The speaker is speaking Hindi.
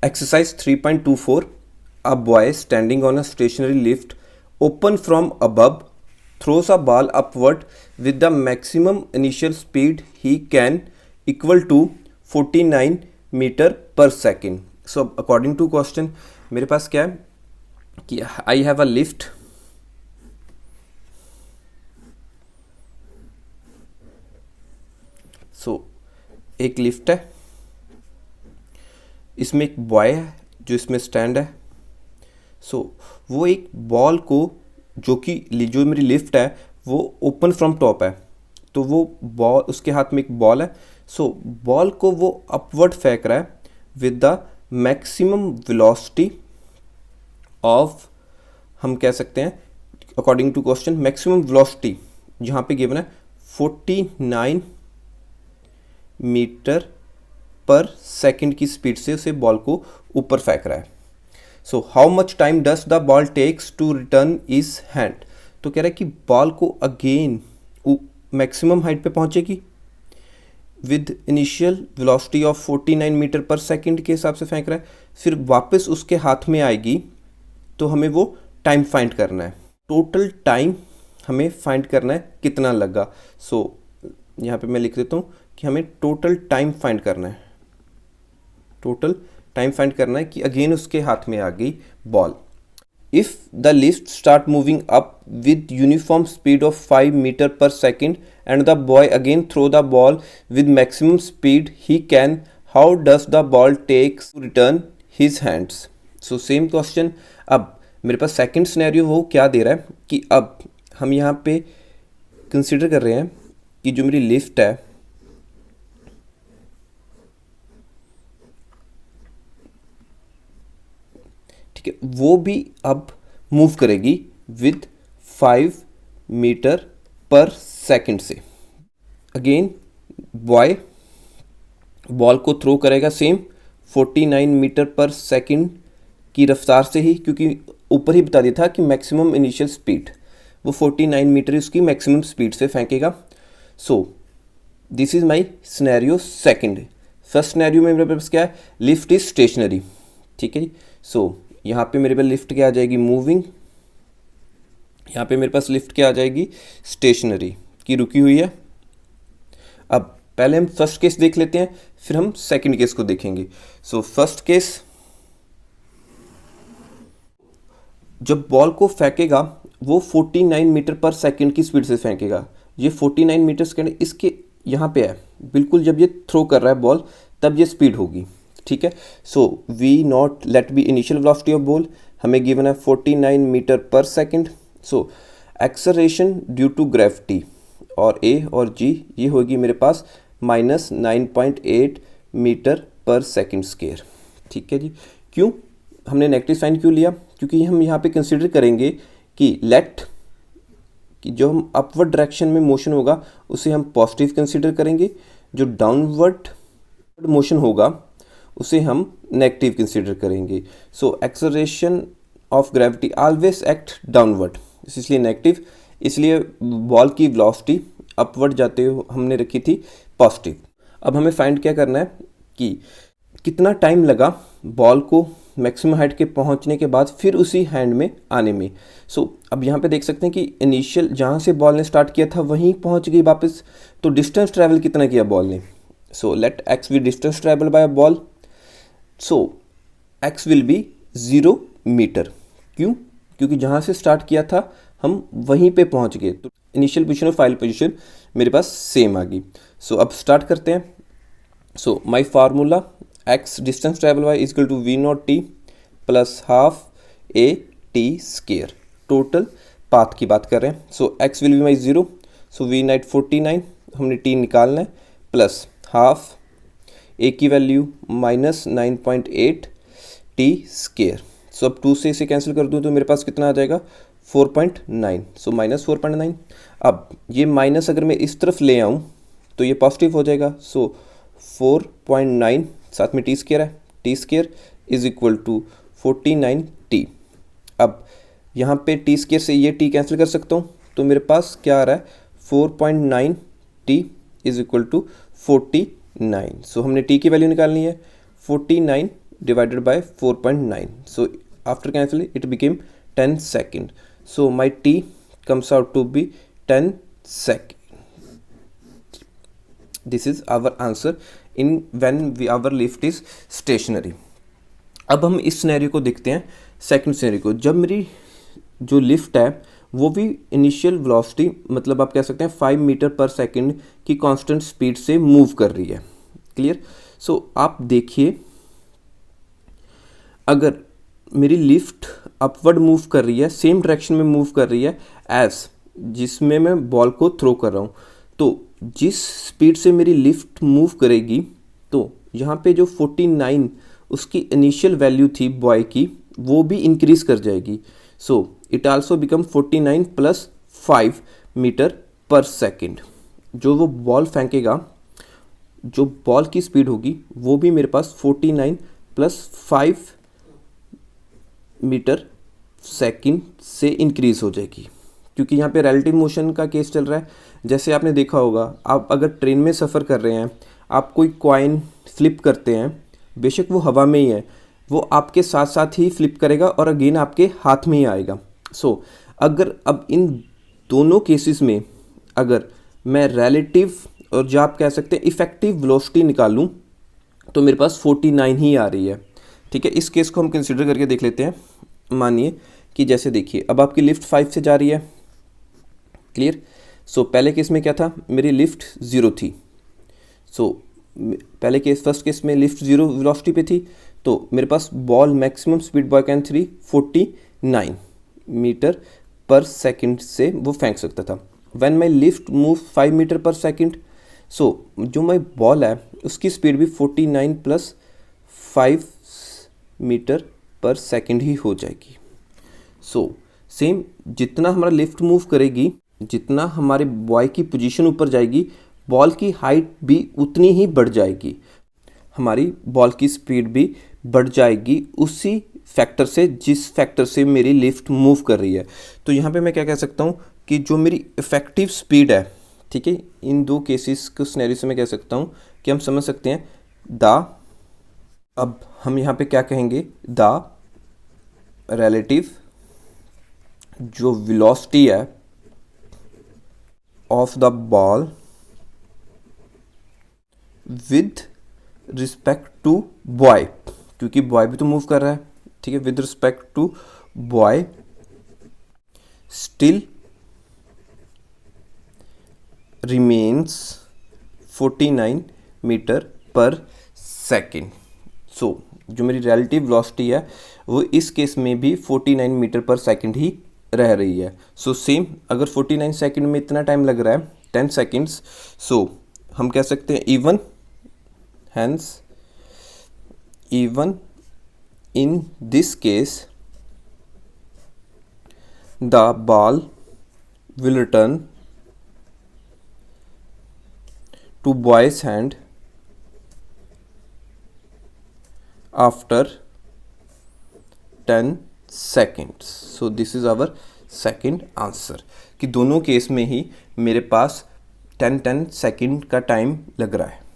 Exercise 3.24. A boy standing on a stationary lift open from above throws a ball upward with the maximum initial speed he can equal to 49 meter per second. So according to question मेरे पास क्या है कि I have a lift. So एक लिफ्ट है, इसमें एक बॉय है जो इसमें स्टैंड है. सो वो एक बॉल को जो मेरी लिफ्ट है वो ओपन फ्रॉम टॉप है, तो वो बॉल उसके हाथ में एक बॉल है. सो बॉल को वो अपवर्ड फेंक रहा है with the maximum velocity of, हम कह सकते हैं according to question maximum velocity जहाँ पे गिवन है 49 मीटर पर सेकंड की स्पीड से उसे बॉल को ऊपर फेंक रहा है. So how much time does the ball takes to return is hand. तो कह रहा है कि बॉल को अगेन मैक्सिमम हाइट पे पहुंचेगी with initial velocity of 49 metre per second के हिसाब से फेंक रहा है, फिर वापस उसके हाथ में आएगी. तो हमें वो टाइम फाइंड करना है, टोटल टाइम हमें फाइंड करना है कितना लगा. सो यहाँ पे मैं लिख देता हूँ कि हमें टोटल टाइम फाइंड करना है. टोटल टाइम फाइंड करना है कि अगेन उसके हाथ में आ गई ball. If the lift start moving up with uniform speed of 5 metre per second and the boy again throw the ball with maximum speed he can, how does the ball takes to return his hands. So same question. अब मेरे पास सेकेंड सिनेरियो वो क्या दे रहा है कि अब हम यहाँ पे कंसिडर कर रहे हैं कि जो मेरी लिफ्ट है ठीक है, वो भी अब मूव करेगी विद 5 मीटर पर सेकंड से. अगेन बॉय बॉल को थ्रो करेगा सेम 49 मीटर पर सेकंड की रफ्तार से ही, क्योंकि ऊपर ही बता दिया था कि मैक्सिमम इनिशियल स्पीड वो 49 मीटर उसकी मैक्सिमम स्पीड से फेंकेगा. So this is my scenario second. First scenario में मेरे पास क्या है, लिफ्ट इज स्टेशनरी. ठीक है जी. सो यहाँ पे मेरे पास लिफ्ट क्या आ जाएगी, मूविंग. यहाँ पे मेरे पास लिफ्ट क्या आ जाएगी, स्टेशनरी की रुकी हुई है. अब पहले हम फर्स्ट केस देख लेते हैं, फिर हम सेकंड केस को देखेंगे. सो फर्स्ट केस, जब बॉल को फेंकेगा वो 49 मीटर पर सेकंड की स्पीड से फेंकेगा. ये 49 मीटर सेकंड इसके यहाँ पे है बिल्कुल, जब ये थ्रो कर रहा है बॉल तब ये स्पीड होगी. ठीक है. So v naught let be initial velocity of ball, हमें गिवन है 49 metre per second. So acceleration due to gravity और ए और जी ये होगी मेरे पास -9.8 मीटर पर सेकंड स्क्वायर. ठीक है जी. क्यों हमने नेगेटिव साइन क्यों लिया, क्योंकि हम यहाँ पे कंसिडर करेंगे कि लेट कि जो हम अपवर्ड डायरेक्शन में मोशन होगा उसे हम पॉजिटिव कंसिडर करेंगे, जो डाउनवर्ड मोशन होगा उसे हम नेगेटिव कंसिडर करेंगे. So acceleration of gravity always act downward, इसलिए नेगेटिव, इसलिए बॉल की वेलोसिटी अपवर्ड जाते हुए हमने रखी थी पॉजिटिव. अब हमें फाइंड क्या करना है कि कितना टाइम लगा बॉल को मैक्सिमम हाइट के पहुंचने के बाद फिर उसी हैंड में आने में. सो अब यहाँ पे देख सकते हैं कि इनिशियल जहाँ से बॉल ने स्टार्ट किया था वहीं पहुँच गई वापस, तो डिस्टेंस ट्रैवल कितना किया बॉल ने. So let x be distance travel by ball. So x will be 0 meter. क्यों, क्योंकि जहाँ से स्टार्ट किया था हम वहीं पे पहुँच गए, तो इनिशियल पोजीशन और फाइनल पोजीशन मेरे पास सेम आ गई. सो अब स्टार्ट करते हैं. So my formula, x distance travel by is equal to v naught t plus half a t square. Total path की बात कर रहे हैं. So x will be my 0, so v naught 49, हमने टी निकालना है, प्लस हाफ ए की वैल्यू -9.8 टी स्केयर. सो अब 2 से इसे कैंसिल कर दूँ तो मेरे पास कितना आ जाएगा 4.9. सो -4.9. अब ये माइनस अगर मैं इस तरफ ले आऊँ तो ये पॉजिटिव हो जाएगा. सो 4.9 साथ में टी स्केयर है, t square is equal to 49 t. अब यहाँ पे टी स्केयर से ये टी कैंसिल कर सकता हूँ, तो मेरे पास क्या आ रहा है 4.9 टी इज इक्वल टू 49. सो हमने टी की वैल्यू निकालनी है 49 divided by 4.9. So after cancelling, it became 10 second. So my t comes out to be 10 second. This is our answer in when our lift is stationary. अब हम इस सिनेरियो को देखते हैं, सेकंड सिनेरियो को। जब मेरी जो लिफ्ट है वो भी इनिशियल वेलोसिटी, मतलब आप कह सकते हैं 5 मीटर पर सेकंड की कांस्टेंट स्पीड से मूव कर रही है। क्लियर? सो आप देखिए, अगर मेरी लिफ्ट अपवर्ड मूव कर रही है, सेम डायरेक्शन में मूव कर रही है एज जिसमें मैं बॉल को थ्रो कर रहा हूँ, तो जिस स्पीड से मेरी लिफ्ट मूव करेगी, तो यहाँ पे जो 49 उसकी इनिशियल वैल्यू थी बॉय की, वो भी इंक्रीज कर जाएगी। So it also become 49 plus 5 metre per second. जो वो बॉल फेंकेगा, जो बॉल की स्पीड होगी, वो भी मेरे पास 49 प्लस 5 मीटर सेकंड से इंक्रीज हो जाएगी, क्योंकि यहाँ पे रिलेटिव मोशन का केस चल रहा है। जैसे आपने देखा होगा, आप अगर ट्रेन में सफ़र कर रहे हैं, आप कोई कॉइन फ्लिप करते हैं, बेशक वो हवा में ही है, वो आपके साथ साथ ही फ्लिप करेगा और अगेन आपके हाथ में ही आएगा। सो अगर अब इन दोनों केसेस में अगर मैं रिलेटिव और जो आप कह सकते हैं इफ़ेक्टिव वेलोसिटी निकालूं, तो मेरे पास 49 ही आ रही है। ठीक है, इस केस को हम कंसिडर करके देख लेते हैं। मानिए कि जैसे देखिए, अब आपकी लिफ्ट 5 से जा रही है। क्लियर? सो पहले केस में क्या था, मेरी लिफ्ट 0 थी। सो पहले केस, फर्स्ट केस में लिफ्ट 0 वेलोसिटी पे थी, तो मेरे पास ball maximum speed boy can 49 metre per second से वो फेंक सकता था। When my lift move 5 metre per second, so जो माई बॉल है उसकी स्पीड भी 49 प्लस 5 मीटर पर सेकंड ही हो जाएगी। सो सेम जितना हमारा लिफ्ट मूव करेगी, जितना हमारे बॉय की पोजीशन ऊपर जाएगी, बॉल की हाइट भी उतनी ही बढ़ जाएगी, हमारी बॉल की स्पीड भी बढ़ जाएगी उसी फैक्टर से जिस फैक्टर से मेरी लिफ्ट मूव कर रही है। तो यहाँ पे मैं क्या कह सकता हूँ कि जो मेरी इफ़ेक्टिव स्पीड है, ठीक है, इन दो केसेस के सिनेरियो से मैं कह सकता हूँ कि हम समझ सकते हैं अब हम यहाँ पे क्या कहेंगे, द रिलेटिव जो वेलोसिटी है of the ball with respect to boy, क्योंकि बॉय भी तो मूव कर रहा है। ठीक है, with respect to boy still remains 49 metre per second. So जो मेरी रिलेटिव वेलोसिटी है वो इस केस में भी 49 मीटर पर सेकेंड ही रह रही है। सो सेम, अगर 49 सेकेंड में इतना टाइम लग रहा है 10 सेकेंड्स, सो हम कह सकते हैं even, hence even in this case the ball will return to boy's hand after 10 seconds. So this is our second answer कि दोनों केस में ही मेरे पास 10 सेकेंड का टाइम लग रहा है।